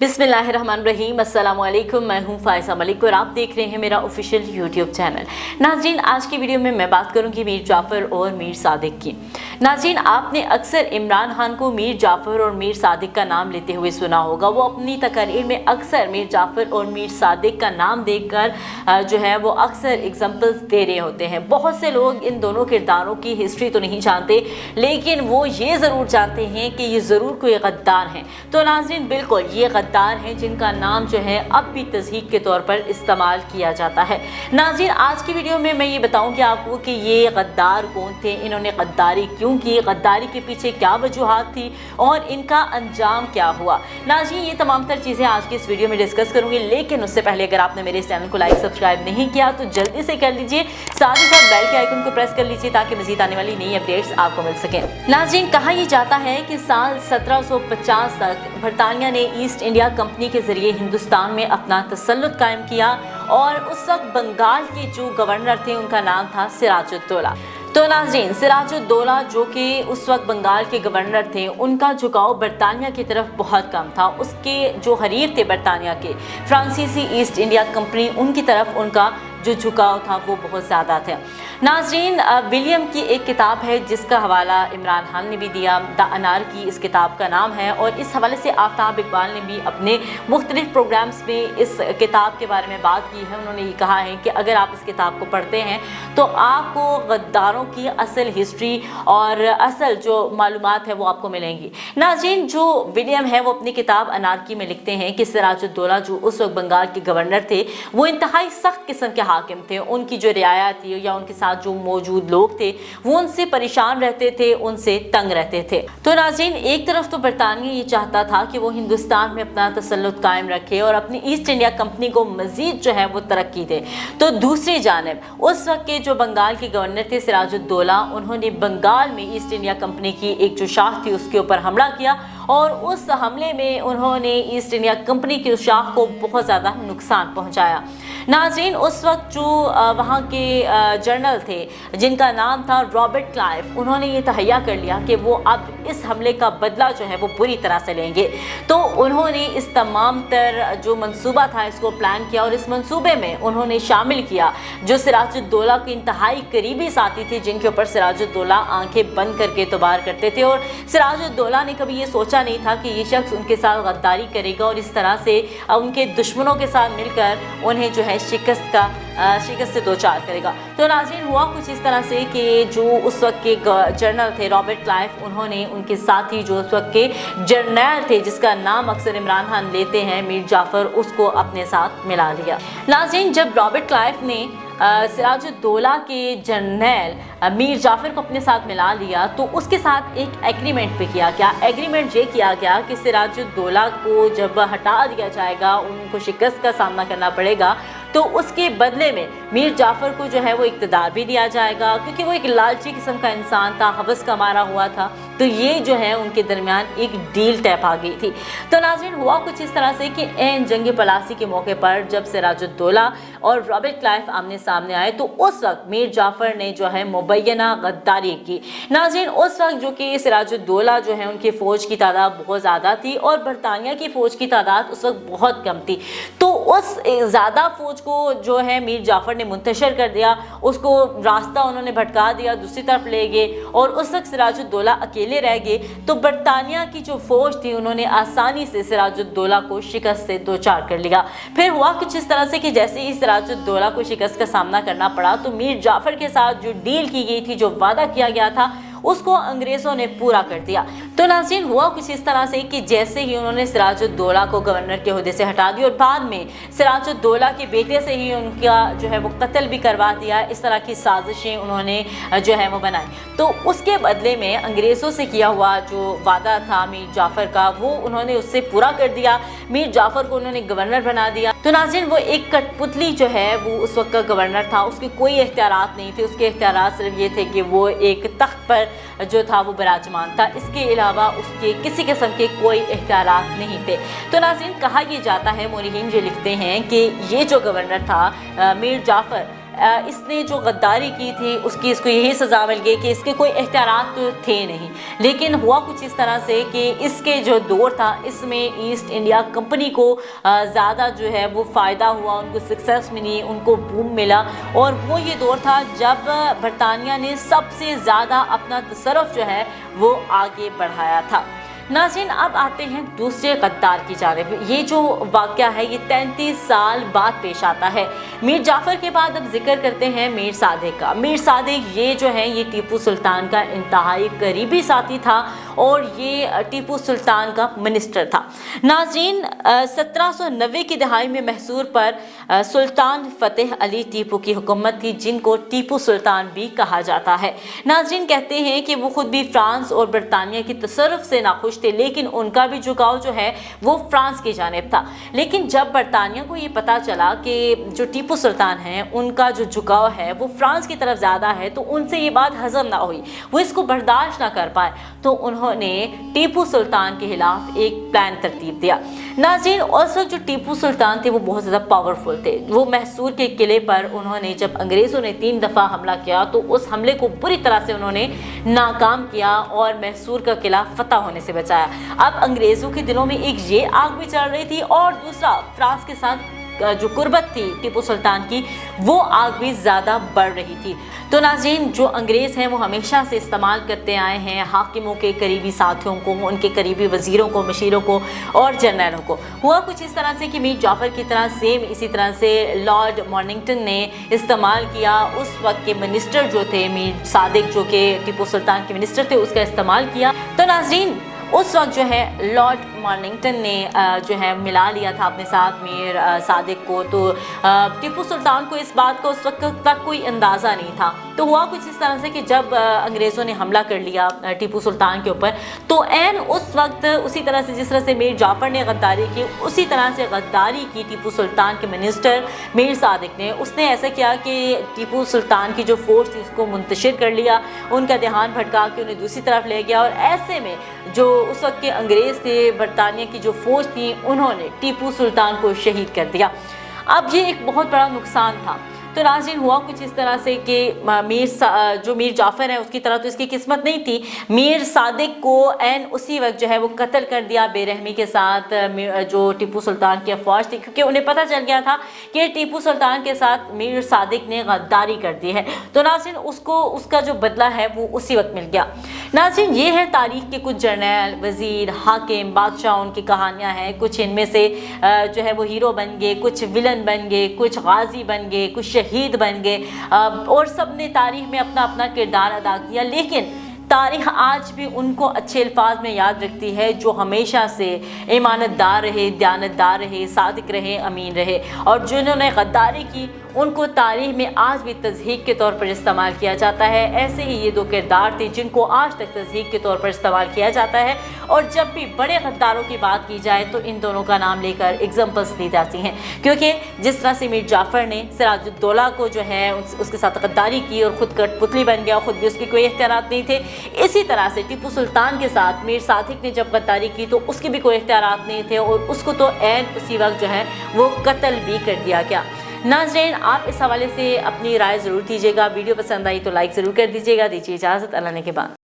बिस्मिल्लाहिर्रहमानिर्रहीम, अस्सलाम वालेकुम। मैं हूं फायजा मलिक और आप देख रहे हैं मेरा ऑफिशियल यूट्यूब चैनल। नाज़रीन, आज की वीडियो में मैं बात करूंगी मीर जाफ़र और मीर सादिक की। नाज़रीन, आपने अक्सर इमरान खान को मीर जाफ़र और मीर सादिक का नाम लेते हुए सुना होगा। वो अपनी तकरीर में अक्सर मीर जाफ़र और मीर सादिक का नाम देकर जो है वो अक्सर एग्जाम्पल्स दे रहे होते हैं। बहुत से लोग इन दोनों किरदारों की हिस्ट्री तो नहीं जानते, लेकिन वो ये ज़रूर जानते हैं कि ये ज़रूर कोई गद्दार हैं। तो नाज़रीन, बिल्कुल ये गद्दार हैं जिनका नाम जो है अब भी तज़हीक के तौर पर इस्तेमाल किया जाता है। नाज़रीन, आज की वीडियो में मैं ये बताऊंगी आपको कि ये गद्दार कौन थे, इन्होंने गद्दारी क्यों की, गद्दारी के पीछे क्या वजूहात थी और इनका अंजाम क्या हुआ। नाज़रीन, ये तमाम तर चीज़ें आज की इस वीडियो में डिस्कस करूंगी, लेकिन उससे पहले अगर आपने मेरे इस चैनल को लाइक सब्सक्राइब नहीं किया तो जल्दी से कर लीजिए, साथ ही साथ बेल के आइकन को प्रेस कर लीजिए ताकि मज़ीद आने वाली नई अपडेट्स आपको मिल सकें। नाज़रीन, कहा यह जाता है कि साल 1750 तक बरतानिया ने ईस्ट इंडिया कंपनी के ज़रिए हिंदुस्तान में अपना तसल्लुत कायम किया और उस वक्त बंगाल के जो गवर्नर थे उनका नाम था सिराजुद्दौला। तो नाज़रीन, सिराजुद्दौला जो कि उस वक्त बंगाल के गवर्नर थे, उनका झुकाव बरतानिया की तरफ बहुत कम था। उसके जो हरीफ थे बरतानिया के, फ्रांसीसी ईस्ट इंडिया कंपनी, उनकी तरफ उनका जो झुकाव था वो बहुत ज़्यादा था। नाज़रीन, विलियम की एक किताब है जिसका हवाला इमरान खान ने भी दिया, द अनारकी इस किताब का नाम है, और इस हवाले से आफ्ताब इकबाल ने भी अपने मुख्तलिफ प्रोग्राम्स में इस किताब के बारे में बात की है। उन्होंने ये कहा है कि अगर आप इस किताब को पढ़ते हैं तो आपको गद्दारों की असल हिस्ट्री और असल जो मालूमात है वो आपको मिलेंगी। नाज़रीन, जो विलियम है वो अपनी किताब अनारकी में लिखते हैं कि सिराजुद्दौला जो उस वक्त बंगाल के गवर्नर थे वो इंतहाई सख्त किस्म के हाकिम थे। उनकी जो रियाया थी या उनके साथ जो मौजूद लोग थे वो उनसे परेशान रहते थे, उनसे तंग रहते थे। तो नाज़रीन, एक तरफ तो बरतानिया ये चाहता था कि वो हिंदुस्तान में अपना तसल्लुत कायम रखे और अपनी ईस्ट इंडिया कंपनी को मजीद जो है वो तरक्की दे, तो दूसरी जानिब उस वक्त के जो बंगाल के गवर्नर थे सिराजुद्दौला, उन्होंने बंगाल में ईस्ट इंडिया कंपनी की एक जो शाख थी उसके ऊपर हमला किया और उस हमले में उन्होंने ईस्ट इंडिया कंपनी की उस शाख को बहुत ज़्यादा नुकसान पहुंचाया। नाज़रीन, उस वक्त जो वहाँ के जनरल थे जिनका नाम था रॉबर्ट क्लाइव, उन्होंने ये तहैया कर लिया कि वो अब इस हमले का बदला जो है वो बुरी तरह से लेंगे। तो उन्होंने इस तमाम तर जो मंसूबा था इसको प्लान किया और इस मंसूबे में उन्होंने शामिल किया जो सिराजुद्दौला के इंतहाई करीबी साथी थे, जिनके ऊपर सिराजुद्दौला आंखें बंद करके एतबार करते थे। और सिराजुद्दौला ने कभी ये सोचा नहीं था कि ये शख्स उनके साथ गद्दारी करेगा और इस तरह से उनके दुश्मनों के साथ मिलकर उन्हें जो है शिकस्त से दो चार करेगा। तो नाज़रीन, हुआ कुछ इस तरह से कि जो उस वक्त के जनरल थे रॉबर्ट क्लाइव, उन्होंने उनके साथी जो उस वक्त के जर्नैल थे जिसका नाम अक्सर इमरान खान लेते हैं मीर जाफ़र, उसको अपने साथ मिला लिया। नाज़रीन, जब रॉबर्ट क्लाइव ने सिराजुद्दौला के जर्नैल मीर जाफ़र को अपने साथ मिला लिया तो उसके साथ एक एग्रीमेंट पे किया गया। एग्रीमेंट ये किया गया कि सिराजुद्दौला को जब हटा दिया जाएगा, उनको शिकस्त का सामना करना पड़ेगा, तो उसके बदले में मीर जाफ़र को जो है वो इक़्तिदार भी दिया जाएगा, क्योंकि वो एक लालची किस्म का इंसान था, हवस का मारा हुआ था। तो ये जो है उनके दरमियान एक डील तय पा गई थी। तो नाज़रीन, हुआ कुछ इस तरह से कि एन जंग पलासी के मौके पर जब सिराजुद्दौला और रॉबर्ट क्लाइव आमने सामने आए तो उस वक्त मीर जाफ़र ने जो है मुबैना गद्दारी की। नाज़रीन, उस वक्त जो कि सिराजुद्दौला जो है उनकी फ़ौज की तादाद बहुत ज़्यादा थी और बरतानिया की फ़ौज की तादाद उस वक्त बहुत कम थी। तो उस ज़्यादा फ़ौज को जो है मीर जाफ़र ने मुंतशिर कर दिया, उसको रास्ता उन्होंने भटका दिया, दूसरी तरफ ले गए और उस वक्त सिराजुद्दौला अकेले रह गए। तो बरतानिया की जो फ़ौज थी उन्होंने आसानी से सिराजुद्दौला को शिकस्त से दो चार कर लिया। फिर हुआ कुछ इस तरह से कि जैसे ही सिराजुद्दौला को शिकस्त का सामना करना पड़ा तो मीर जाफ़र के साथ जो डील की गई थी, जो वादा किया गया था, उसको अंग्रेज़ों ने पूरा कर दिया। तो नाज़रीन, हुआ कुछ इस तरह से कि जैसे ही उन्होंने सिराजुद्दौला को गवर्नर के ओहदे से हटा दिया और बाद में सिराजुद्दौला के बेटे से ही उनका जो है वो कत्ल भी करवा दिया, इस तरह की साजिशें उन्होंने जो है वो बनाई। तो उसके बदले में अंग्रेज़ों से किया हुआ जो वादा था मीर जाफ़र का, वो उन्होंने उससे पूरा कर दिया। मीर जाफ़र को उन्होंने गवर्नर बना दिया। तो नाज़रीन, वो एक कठपुतली जो है वो उस वक्त का गवर्नर था, उसके कोई इख्तियारात नहीं थे। उसके इख्तियारात सिर्फ ये थे कि वो एक तख्त पर जो था वो विराजमान था, इसके अलावा उसके किसी किस्म के कोई इख्तियारात नहीं थे। तो नाज़रीन, कहा यह जाता है, मोरिहीन ये लिखते हैं कि ये जो गवर्नर था मीर जाफ़र, इसने जो गद्दारी की थी उसकी इसको यही सज़ा मिल गई कि इसके कोई एहतियात तो थे नहीं। लेकिन हुआ कुछ इस तरह से कि इसके जो दौर था इसमें ईस्ट इंडिया कंपनी को ज़्यादा जो है वो फ़ायदा हुआ, उनको सक्सेस मिली, उनको बूम मिला। और वो ये दौर था जब बरतानिया ने सबसे ज़्यादा अपना तसर्रुफ़ जो है वो आगे बढ़ाया था। नाज़रीन, अब आते हैं दूसरे गद्दार की जानिब। ये जो वाक़या है ये 33 साल बाद पेश आता है। मीर जाफ़र के बाद अब जिक्र करते हैं मीर सादिक का। मीर सादिक ये जो है ये टीपू सुल्तान का इंतहाई करीबी साथी था और ये टीपू सुल्तान का मिनिस्टर था। नाज़रीन, 1790 की दहाई में मैसूर पर सुल्तान फ़तेह अली टीपू की हुकूमत थी, जिनको टीपू सुल्तान भी कहा जाता है। नाज़रीन, कहते हैं कि वो खुद भी फ्रांस और बरतानिया की तसर्रुफ़ से नाखुश थे, लेकिन उनका भी झुकाव जो है वो फ्रांस की जानिब था। लेकिन जब बरतानिया को ये पता चला कि जो टीपू सुल्तान हैं उनका जो झुकाव है वो फ्रांस की तरफ ज़्यादा है, तो उनसे ये बात हज़म ना हुई, वो इसको बर्दाश्त ना कर पाए, तो उन्होंने टीपू सुल्तान के खिलाफ एक प्लान तरतीब दिया। नाज़रीन, उस वक्त जो टीपू सुल्तान थे वो बहुत ज़्यादा पावरफुल थे। वो मैसूर के किले पर उन्होंने जब अंग्रेज़ों ने 3 दफ़ा हमला किया तो उस हमले को बुरी तरह से उन्होंने नाकाम किया और मैसूर का किला फतह होने से बचाया। अब अंग्रेज़ों के दिलों में एक ये आग भी चल रही थी और दूसरा फ्रांस के साथ जो कुर्बत थी टीपू सुल्तान की वो आग भी ज़्यादा बढ़ रही थी। तो नाज़रीन, जो अंग्रेज़ हैं वो हमेशा से इस्तेमाल करते आए हैं हाकिमों के करीबी साथियों को, उनके करीबी वज़ीरों को, मशीरों को और जनरलों को। हुआ कुछ इस तरह से कि मीर जाफ़र की तरह सेम इसी तरह से लॉर्ड मॉर्निंगटन ने इस्तेमाल किया। उस वक्त के मिनिस्टर जो थे मीर सादिक, जो कि टीपू सुल्तान के मिनिस्टर थे, उसका इस्तेमाल किया। तो नाज़रीन, उस वक्त जो है लॉर्ड मॉर्निंगटन ने जो है मिला लिया था अपने साथ मीर सादिक को। तो टीपू सुल्तान को इस बात का उस वक्त तक कोई अंदाज़ा नहीं था। तो हुआ कुछ इस तरह से कि जब अंग्रेज़ों ने हमला कर लिया टीपू सुल्तान के ऊपर, तो ऐन उस वक्त उसी तरह से जिस तरह से मीर जाफ़र ने गद्दारी की, उसी तरह से गद्दारी की टीपू सुल्तान के मिनिस्टर मीर सादिक ने। उसने ऐसा किया कि टीपू सुल्तान की जो फ़ोर्स थी उसको मुंतशिर कर लिया, उनका ध्यान भटका के उन्हें दूसरी तरफ ले गया। और ऐसे में जो उस वक्त के अंग्रेज़ थे, बरतानिया की जो फ़ौज थी, उन्होंने टीपू सुल्तान को शहीद कर दिया। अब ये एक बहुत बड़ा नुकसान था। तो नाज़रीन, हुआ कुछ इस तरह से कि जो मीर जाफ़र है उसकी तरह तो इसकी किस्मत नहीं थी। मीर सादिक को ऐन उसी वक्त जो है वो कत्ल कर दिया बेरहमी के साथ जो टीपू सुल्तान की अफवाज थी, क्योंकि उन्हें पता चल गया था कि टीपू सुल्तान के साथ मीर सादिक ने गद्दारी कर दी है। तो नाज़रीन, उसको उसका जो बदला है वो उसी वक्त मिल गया। नाज़रीन, ये है तारीख़ के कुछ जर्नैल, वज़ीर, हाकिम, बादशाह, उनकी कहानियाँ हैं। कुछ इनमें से जो है वो हीरो बन गए, कुछ विलन बन गए, कुछ गाजी बन गए, कुछ शहीद बन गए और सब ने तारीख़ में अपना अपना किरदार अदा किया। लेकिन तारीख़ आज भी उनको अच्छे अल्फाज में याद रखती है जो हमेशा से ईमानतदार रहे, दयानतदार रहे, सादिक रहे, अमीन रहे। और जिन्होंने गद्दारी की उनको तारीख़ में आज भी तज़हीक के तौर पर इस्तेमाल किया जाता है। ऐसे ही ये 2 किरदार थे जिनको आज तक तज़हीक के तौर पर इस्तेमाल किया जाता है। और जब भी बड़े गद्दारों की बात की जाए तो इन दोनों का नाम लेकर एग्जाम्पल्स दी जाती हैं, क्योंकि जिस तरह से मीर जाफ़र ने सिराजुद्दौला को जो है उसके साथ गद्दारी की और ख़ुद कठपुतली बन गया, ख़ुद भी उसके कोई इख्तियारात नहीं थे। इसी तरह से टीपू सुल्तान के साथ मीर सादिक ने जब गद्दारी की तो उसके भी कोई इख्तियारात नहीं थे और उसको तो ऐन उसी वक्त जो है वो कत्ल भी कर दिया गया। नाज़रीन, आप इस हवाले से अपनी राय ज़रूर दीजिएगा। वीडियो पसंद आई तो लाइक ज़रूर कर दीजिएगा। दीजिए इजाज़त, अल्लाह ने के बाद।